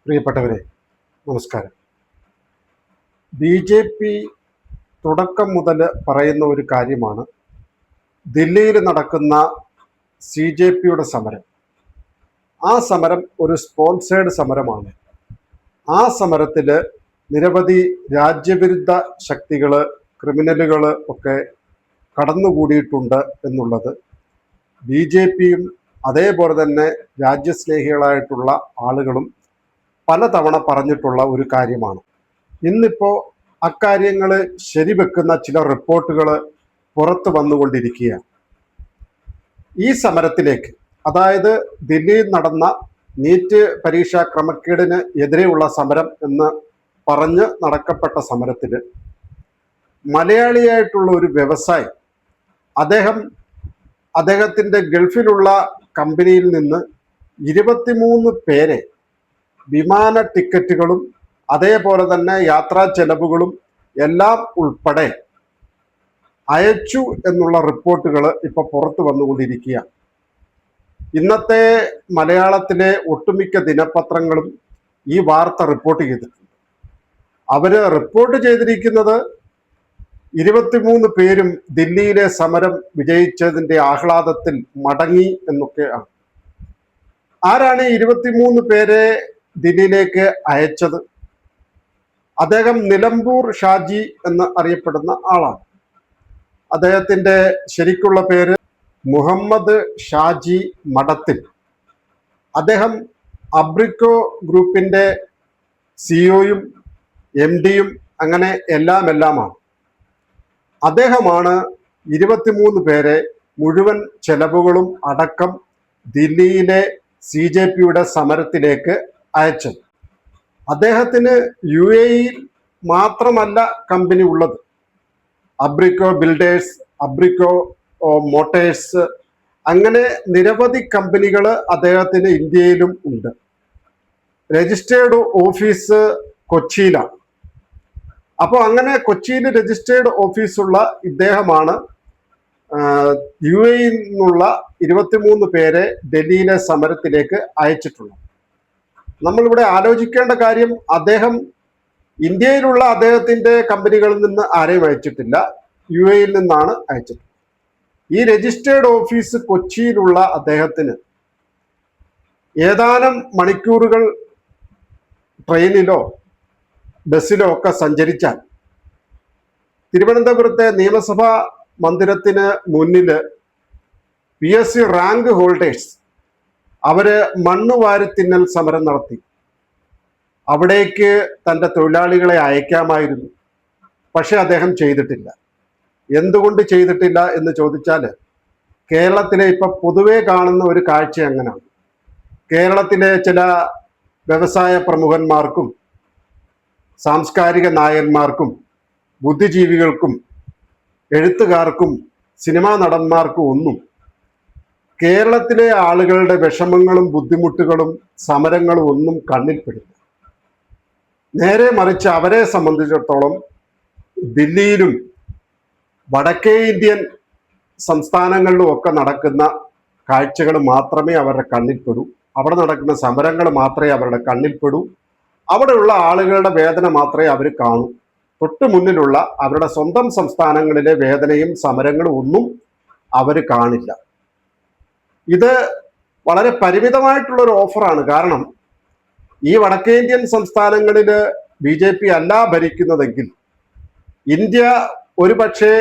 പ്രിയപ്പെട്ടവരെ, നമസ്കാരം. ബി.ജെ.പി തുടക്കം മുതൽ പറയുന്ന ഒരു കാര്യമാണ് ദില്ലിയിൽ നടക്കുന്ന CJPയുടെ സമരം. ആ സമരം ഒരു സ്പോൺസേഡ് സമരമാണ്. ആ സമരത്തിൽ നിരവധി രാജ്യവിരുദ്ധ ശക്തികൾ, ക്രിമിനലുകൾ ഒക്കെ കടന്നുകൂടിയിട്ടുണ്ട് എന്നുള്ളത് BJPയും അതേപോലെ തന്നെ രാജ്യസ്നേഹികളായിട്ടുള്ള ആളുകളും പലതവണ പറഞ്ഞിട്ടുള്ള ഒരു കാര്യമാണ്. ഇന്നിപ്പോൾ അക്കാര്യങ്ങൾ ശരിവെക്കുന്ന ചില റിപ്പോർട്ടുകൾ പുറത്തു വന്നുകൊണ്ടിരിക്കുകയാണ്. ഈ സമരത്തിലേക്ക്, അതായത് ദില്ലിയിൽ നടന്ന നീറ്റ് പരീക്ഷാ ക്രമക്കേടിന് എതിരെയുള്ള സമരം എന്ന് പറഞ്ഞ് നടക്കപ്പെട്ട സമരത്തിൽ മലയാളിയായിട്ടുള്ള ഒരു വ്യവസായി, അദ്ദേഹത്തിൻ്റെ ഗൾഫിലുള്ള കമ്പനിയിൽ നിന്ന് 23 പേരെ വിമാന ടിക്കറ്റുകളും അതേപോലെ തന്നെ യാത്രാ ചെലവുകളും എല്ലാം ഉൾപ്പെടെ അയച്ചു എന്നുള്ള റിപ്പോർട്ടുകൾ ഇപ്പോൾ പുറത്തു വന്നുകൊണ്ടിരിക്കുക. ഇന്നത്തെ മലയാളത്തിലെ ഒട്ടുമിക്ക ദിനപത്രങ്ങളും ഈ വാർത്ത റിപ്പോർട്ട് ചെയ്തിട്ടുണ്ട്. അവർ റിപ്പോർട്ട് ചെയ്തിരിക്കുന്നത് 23 പേരും ദില്ലിയിലെ സമരം വിജയിച്ചതിൻ്റെ ആഹ്ലാദത്തിൽ മടങ്ങി എന്നൊക്കെയാണ്. ആരാണ് 23 പേരെ ദില്ലിയിലേക്ക് അയച്ചത്? അദ്ദേഹം നിലമ്പൂർ ഷാജി എന്ന് അറിയപ്പെടുന്ന ആളാണ്. അദ്ദേഹത്തിൻ്റെ ശരിക്കുള്ള പേര് മുഹമ്മദ് ഷാജി മഠത്തിൽ. അദ്ദേഹം അബ്രിക്കോ ഗ്രൂപ്പിൻ്റെ സിഇഒയും MDയും അങ്ങനെ എല്ലാമാണ്. അദ്ദേഹമാണ് 23 പേരെ മുഴുവൻ ചെലവുകളും അടക്കം ദില്ലിയിലെ CJPയുടെ സമരത്തിലേക്ക് അയച്ചത്. അദ്ദേഹത്തിന് UAEയിൽ മാത്രമല്ല കമ്പനി ഉള്ളത്. അബ്രിക്കോ ബിൽഡേഴ്സ്, അബ്രിക്കോ മോട്ടേഴ്സ്, അങ്ങനെ നിരവധി കമ്പനികൾ അദ്ദേഹത്തിന് ഇന്ത്യയിലും ഉണ്ട്. രജിസ്റ്റേർഡ് ഓഫീസ് കൊച്ചിയിലാണ്. അപ്പോൾ അങ്ങനെ കൊച്ചിയിൽ രജിസ്റ്റേർഡ് ഓഫീസുള്ള ഇദ്ദേഹമാണ് UAEയിൽ നിന്നുള്ള 23 പേരെ ഡൽഹിയിലെ സമരത്തിലേക്ക് അയച്ചിട്ടുള്ളത്. നമ്മളിവിടെ ആലോചിക്കേണ്ട കാര്യം, അദ്ദേഹം ഇന്ത്യയിലുള്ള അദ്ദേഹത്തിൻ്റെ കമ്പനികളിൽ നിന്ന് ആരെയും അയച്ചിട്ടില്ല, UAEയിൽ നിന്നാണ് അയച്ചത്. ഈ രജിസ്റ്റേർഡ് ഓഫീസ് കൊച്ചിയിലുള്ള അദ്ദേഹത്തിന് ഏതാനും മണിക്കൂറുകൾ ട്രെയിനിലോ ബസ്സിലോ ഒക്കെ സഞ്ചരിച്ചാൽ തിരുവനന്തപുരത്തെ നിയമസഭാ മന്ദിരത്തിന് മുന്നിൽ PSC റാങ്ക് ഹോൾഡേഴ്സ് അവര് മണ്ണ് വാരിത്തിന്നൽ സമരം നടത്തി. അവിടേക്ക് തൻ്റെ തൊഴിലാളികളെ അയക്കാമായിരുന്നു, പക്ഷെ അദ്ദേഹം ചെയ്തിട്ടില്ല. എന്തുകൊണ്ട് ചെയ്തിട്ടില്ല എന്ന് ചോദിച്ചാൽ, കേരളത്തിലെ ഇപ്പം പൊതുവെ കാണുന്ന ഒരു കാഴ്ച അങ്ങനെയാണ്. കേരളത്തിലെ ചില വ്യവസായ പ്രമുഖന്മാർക്കും സാംസ്കാരിക നായന്മാർക്കും ബുദ്ധിജീവികൾക്കും എഴുത്തുകാർക്കും സിനിമാ നടന്മാർക്കും ഒന്നും കേരളത്തിലെ ആളുകളുടെ വിഷമങ്ങളും ബുദ്ധിമുട്ടുകളും സമരങ്ങളും ഒന്നും കണ്ണിൽപ്പെടില്ല. നേരെ മറിച്ച് അവരെ സംബന്ധിച്ചിടത്തോളം ദില്ലിയിലും വടക്കേ ഇന്ത്യൻ സംസ്ഥാനങ്ങളിലും ഒക്കെ നടക്കുന്ന കാഴ്ചകൾ മാത്രമേ അവരുടെ കണ്ണിൽപ്പെടൂ. അവിടെ നടക്കുന്ന സമരങ്ങൾ മാത്രമേ അവരുടെ കണ്ണിൽപ്പെടൂ. അവിടെയുള്ള ആളുകളുടെ വേദന മാത്രമേ അവർ കാണൂ. തൊട്ട് മുന്നിലുള്ള അവരുടെ സ്വന്തം സംസ്ഥാനങ്ങളിലെ വേദനയും സമരങ്ങളും ഒന്നും അവർ കാണില്ല. ഇത് വളരെ പരിമിതമായിട്ടുള്ള ഒരു ഓഫറാണ്. കാരണം ഈ വടക്കേ ഇന്ത്യൻ സംസ്ഥാനങ്ങളിൽ BJP അല്ല ഭരിക്കുന്നതെങ്കിൽ, ഇന്ത്യ ഒരു പക്ഷേ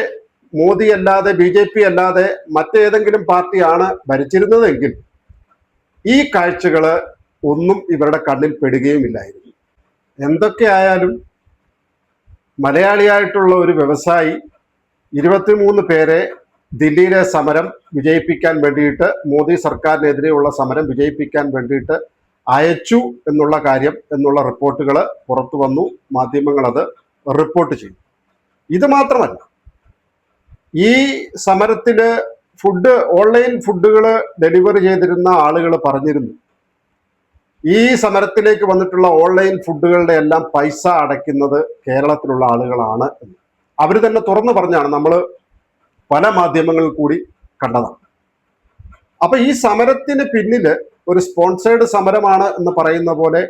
മോദി അല്ലാതെ BJP അല്ലാതെ മറ്റേതെങ്കിലും പാർട്ടിയാണ് ഭരിച്ചിരുന്നതെങ്കിൽ ഈ കാഴ്ചകൾ ഒന്നും ഇവരുടെ കണ്ണിൽ പെടുകയുമില്ലായിരുന്നു. എന്തൊക്കെയായാലും മലയാളിയായിട്ടുള്ള ഒരു വ്യവസായി 23 പേരെ ദില്ലിയിലെ സമരം വിജയിപ്പിക്കാൻ വേണ്ടിയിട്ട്, മോദി സർക്കാരിനെതിരെയുള്ള സമരം വിജയിപ്പിക്കാൻ വേണ്ടിയിട്ട് അയച്ചു എന്നുള്ള കാര്യം, എന്നുള്ള റിപ്പോർട്ടുകൾ പുറത്തു വന്നു. മാധ്യമങ്ങൾ അത് റിപ്പോർട്ട് ചെയ്തു. ഇത് മാത്രമല്ല, ഈ സമരത്തിൽ ഓൺലൈൻ ഫുഡുകൾ ഡെലിവറി ചെയ്തിരുന്ന ആളുകൾ പറഞ്ഞിരുന്നു, ഈ സമരത്തിലേക്ക് വന്നിട്ടുള്ള ഓൺലൈൻ ഫുഡുകളുടെ എല്ലാം പൈസ അടയ്ക്കുന്നത് കേരളത്തിലുള്ള ആളുകളാണ് എന്ന് അവർ തന്നെ തുറന്നു പറഞ്ഞാണ്. നമ്മൾ പല മാധ്യമങ്ങളിൽ കൂടി കണ്ടതാണ്. അപ്പൊ ഈ സമരത്തിന് പിന്നിൽ ഒരു സ്പോൺസേഡ് സമരമാണ് എന്ന് പറയുന്ന പോലെ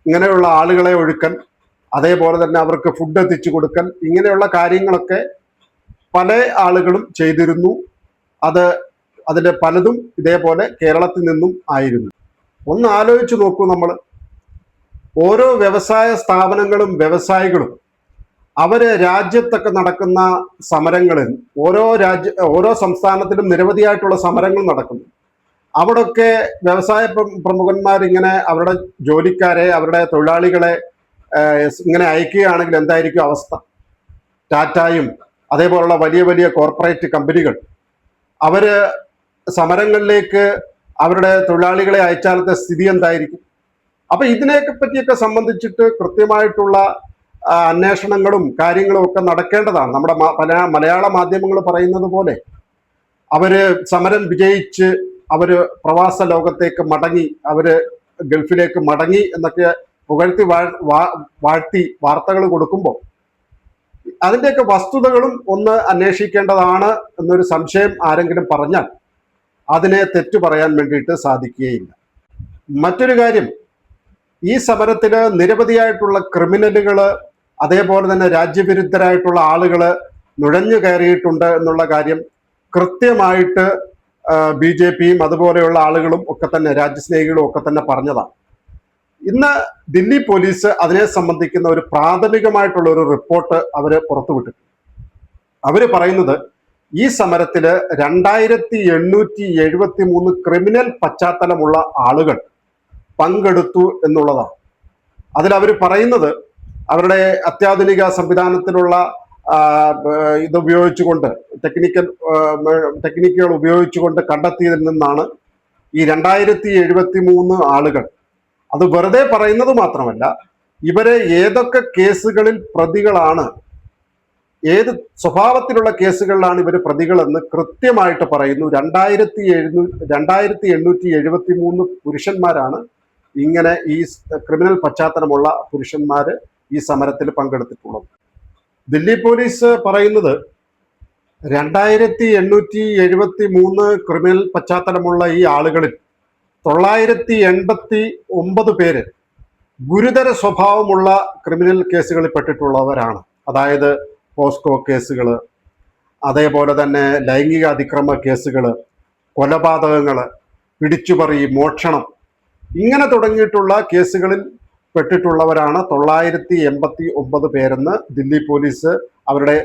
ഇങ്ങനെയുള്ള ആളുകളെ ഒഴുക്കൽ, അതേപോലെ തന്നെ അവർക്ക് ഫുഡ് എത്തിച്ചു കൊടുക്കൽ, ഇങ്ങനെയുള്ള കാര്യങ്ങളൊക്കെ പല ആളുകളും ചെയ്തിരുന്നു. അതിന്റെ പലതും ഇതേപോലെ കേരളത്തിൽ നിന്നും ആയിരുന്നു. ഒന്ന് ആലോചിച്ച് നോക്കൂ, നമ്മൾ ഓരോ വ്യവസായ സ്ഥാപനങ്ങളും വ്യവസായികളും അവര് രാജ്യത്തൊക്കെ നടക്കുന്ന സമരങ്ങളിൽ ഓരോ സംസ്ഥാനത്തിലും നിരവധിയായിട്ടുള്ള സമരങ്ങൾ നടക്കുന്നു. അവിടൊക്കെ വ്യവസായ പ്രമുഖന്മാർ ഇങ്ങനെ അവരുടെ ജോലിക്കാരെ, അവരുടെ തൊഴിലാളികളെ ഇങ്ങനെ അയക്കുകയാണെങ്കിൽ എന്തായിരിക്കും അവസ്ഥ? ടാറ്റായും അതേപോലുള്ള വലിയ വലിയ കോർപ്പറേറ്റ് കമ്പനികൾ അവര് സമരങ്ങളിലേക്ക് അവരുടെ തൊഴിലാളികളെ അയച്ചാലത്തെ സ്ഥിതി എന്തായിരിക്കും? അപ്പൊ ഇതിനെയൊക്കെ പറ്റിയൊക്കെ സംബന്ധിച്ചിട്ട് കൃത്യമായിട്ടുള്ള അന്വേഷണങ്ങളും കാര്യങ്ങളും ഒക്കെ നടക്കേണ്ടതാണ്. നമ്മുടെ മലയാള മാധ്യമങ്ങൾ പറയുന്നത് പോലെ അവര് സമരം വിജയിച്ച് അവര് പ്രവാസ ലോകത്തേക്ക് മടങ്ങി, അവര് ഗൾഫിലേക്ക് മടങ്ങി എന്നൊക്കെ പുകഴ്ത്തി വാഴ്ത്തി വാർത്തകൾ കൊടുക്കുമ്പോൾ അതിൻ്റെയൊക്കെ വസ്തുതകളും ഒന്ന് അന്വേഷിക്കേണ്ടതാണ് എന്നൊരു സംശയം ആരെങ്കിലും പറഞ്ഞാൽ അതിനെ തെറ്റു പറയാൻ വേണ്ടിയിട്ട് സാധിക്കുകയില്ല. മറ്റൊരു കാര്യം, ഈ സമരത്തിന് നിരവധിയായിട്ടുള്ള ക്രിമിനലുകള്, അതേപോലെ തന്നെ രാജ്യവിരുദ്ധരായിട്ടുള്ള ആളുകള് നുഴഞ്ഞു കയറിയിട്ടുണ്ട് എന്നുള്ള കാര്യം കൃത്യമായിട്ട് BJPയും അതുപോലെയുള്ള ആളുകളും ഒക്കെ തന്നെ, രാജ്യസ്നേഹികളും ഒക്കെ തന്നെ പറഞ്ഞതാണ്. ഇന്ന് ദില്ലി പോലീസ് അതിനെ സംബന്ധിക്കുന്ന ഒരു പ്രാഥമികമായിട്ടുള്ള ഒരു റിപ്പോർട്ട് അവര് പുറത്തുവിട്ടിട്ടുണ്ട്. അവര് പറയുന്നത് ഈ സമരത്തില് 2873 ക്രിമിനൽ പശ്ചാത്തലമുള്ള ആളുകൾ പങ്കെടുത്തു എന്നുള്ളതാണ്. അതിൽ അവർ പറയുന്നത് അവരുടെ അത്യാധുനിക സംവിധാനത്തിലുള്ള ഇതുപയോഗിച്ചുകൊണ്ട് ടെക്നിക്കുകൾ ഉപയോഗിച്ചുകൊണ്ട് കണ്ടെത്തിയതിൽ നിന്നാണ് ഈ 2073 ആളുകൾ. അത് വെറുതെ പറയുന്നത് മാത്രമല്ല, ഇവരെ ഏതൊക്കെ കേസുകളിൽ പ്രതികളാണ്, ഏത് സ്വഭാവത്തിലുള്ള കേസുകളിലാണ് ഇവർ പ്രതികളെന്ന് കൃത്യമായിട്ട് പറയുന്നു. 2873 പുരുഷന്മാരാണ് ഇങ്ങനെ ഈ ക്രിമിനൽ പശ്ചാത്തലമുള്ള പുരുഷന്മാര് ഈ സമരത്തിൽ പങ്കെടുത്തിട്ടുള്ളത്. ദില്ലി പോലീസ് പറയുന്നത് 2873 ക്രിമിനൽ പശ്ചാത്തലമുള്ള ഈ ആളുകളിൽ 989 പേര് ഗുരുതര സ്വഭാവമുള്ള ക്രിമിനൽ കേസുകളിൽ പെട്ടിട്ടുള്ളവരാണ്. അതായത് പോസ്കോ കേസുകൾ, അതേപോലെ തന്നെ ലൈംഗിക അതിക്രമ കേസുകൾ, കൊലപാതകങ്ങൾ, പിടിച്ചുപറി, മോഷണം, ഇങ്ങനെ തുടങ്ങിയിട്ടുള്ള കേസുകളിൽ പെട്ടിട്ടുള്ളവരാണ് 989 പേരെന്ന് ദില്ലി പോലീസ് അവരുടെ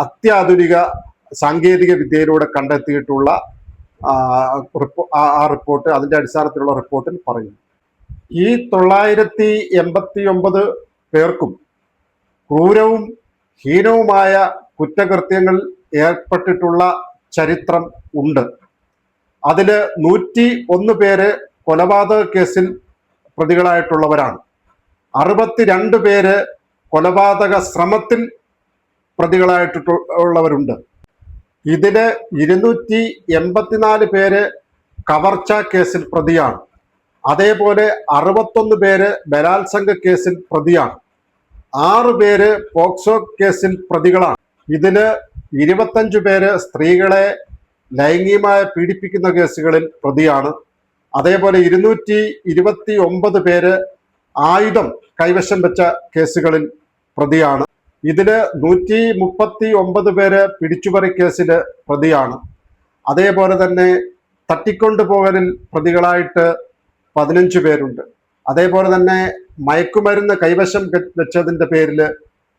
അത്യാധുനിക സാങ്കേതിക വിദ്യയിലൂടെ കണ്ടെത്തിയിട്ടുള്ള ആ റിപ്പോർട്ട്, അതിന്റെ അടിസ്ഥാനത്തിലുള്ള റിപ്പോർട്ടിൽ പറയുന്നു. ഈ 989 പേർക്കും ക്രൂരവും ഹീനവുമായ കുറ്റകൃത്യങ്ങൾ ഏർപ്പെട്ടിട്ടുള്ള ചരിത്രം ഉണ്ട്. അതില് 101 പേര് കൊലപാതക കേസിൽ പ്രതികളായിട്ടുള്ളവരാണ്. 62 പേര് കൊലപാതക ശ്രമത്തിൽ പ്രതികളായിട്ടുള്ളവരുണ്ട്. ഇതില് 284 പേര് കവർച്ച കേസിൽ പ്രതിയാണ്. അതേപോലെ 61 പേര് ബലാത്സംഗ കേസിൽ പ്രതിയാണ്. 6 പേര് പോക്സോ കേസിൽ പ്രതികളാണ്. ഇതില് 25 പേര് സ്ത്രീകളെ ലൈംഗികമായി പീഡിപ്പിക്കുന്ന കേസുകളിൽ പ്രതിയാണ്. അതേപോലെ 229 പേര് ആയുധം കൈവശം വെച്ച കേസുകളിൽ പ്രതിയാണ്. ഇതില് 139 പേര് പിടിച്ചുപറി കേസിൽ പ്രതിയാണ്. അതേപോലെ തന്നെ തട്ടിക്കൊണ്ടുപോകലിൽ പ്രതികളായിട്ട് 15 പേരുണ്ട്. അതേപോലെ തന്നെ മയക്കുമരുന്ന് കൈവശം വെച്ചതിന്റെ പേരിൽ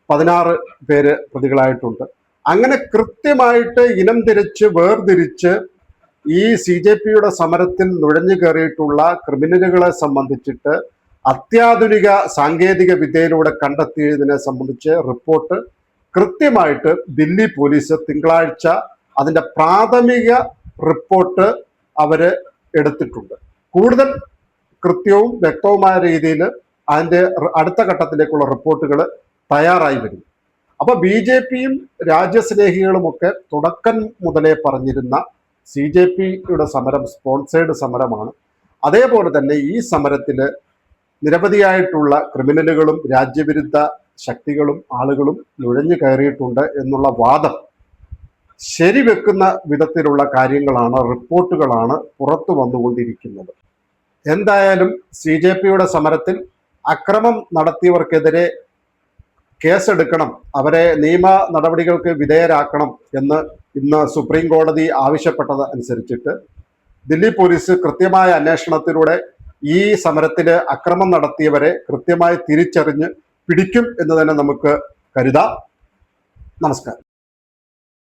16 പേര് പ്രതികളായിട്ടുണ്ട്. അങ്ങനെ കൃത്യമായിട്ട് ഇനം തിരിച്ച് വേർതിരിച്ച് ഈ CJPയുടെ സമരത്തിൽ നുഴഞ്ഞു കയറിയിട്ടുള്ള ക്രിമിനലുകളെ സംബന്ധിച്ചിട്ട് അത്യാധുനിക സാങ്കേതിക വിദ്യയിലൂടെ കണ്ടെത്തിയതിനെ സംബന്ധിച്ച് റിപ്പോർട്ട് കൃത്യമായിട്ട് ദില്ലി പോലീസ് തിങ്കളാഴ്ച അതിന്റെ പ്രാഥമിക റിപ്പോർട്ട് അവര് എടുത്തിട്ടുണ്ട്. കൂടുതൽ കൃത്യവും വ്യക്തവുമായ രീതിയിൽ അതിന്റെ അടുത്ത ഘട്ടത്തിലേക്കുള്ള റിപ്പോർട്ടുകൾ തയ്യാറായി വരും. അപ്പൊ BJPയും രാജ്യസ്നേഹികളുമൊക്കെ തുടക്കം മുതലേ പറഞ്ഞിരുന്ന CJPയുടെ സമരം സ്പോൺസേഡ് സമരമാണ്. അതേപോലെ തന്നെ ഈ സമരത്തിൽ നിരവധിയായിട്ടുള്ള ക്രിമിനലുകളും രാജ്യവിരുദ്ധ ശക്തികളും ആളുകളും നുഴഞ്ഞു കയറിയിട്ടുണ്ട് എന്നുള്ള വാദം ശരിവെക്കുന്ന വിധത്തിലുള്ള കാര്യങ്ങളാണ്, റിപ്പോർട്ടുകളാണ് പുറത്തു വന്നുകൊണ്ടിരിക്കുന്നത്. എന്തായാലും CJPയുടെ സമരത്തിൽ അക്രമം നടത്തിയവർക്കെതിരെ കേസെടുക്കണം, അവരെ നിയമ നടപടികൾക്ക് വിധേയരാക്കണം എന്ന് ഇന്ന് സുപ്രീം കോടതി ആവശ്യപ്പെട്ടത് അനുസരിച്ചിട്ട് ദില്ലി പോലീസ് കൃത്യമായ അന്വേഷണത്തിലൂടെ ഈ സമരത്തിൽ അക്രമം നടത്തിയവരെ കൃത്യമായി തിരിച്ചറിഞ്ഞ് പിടിക്കും എന്ന് തന്നെ നമുക്ക് കരുതാം. നമസ്കാരം.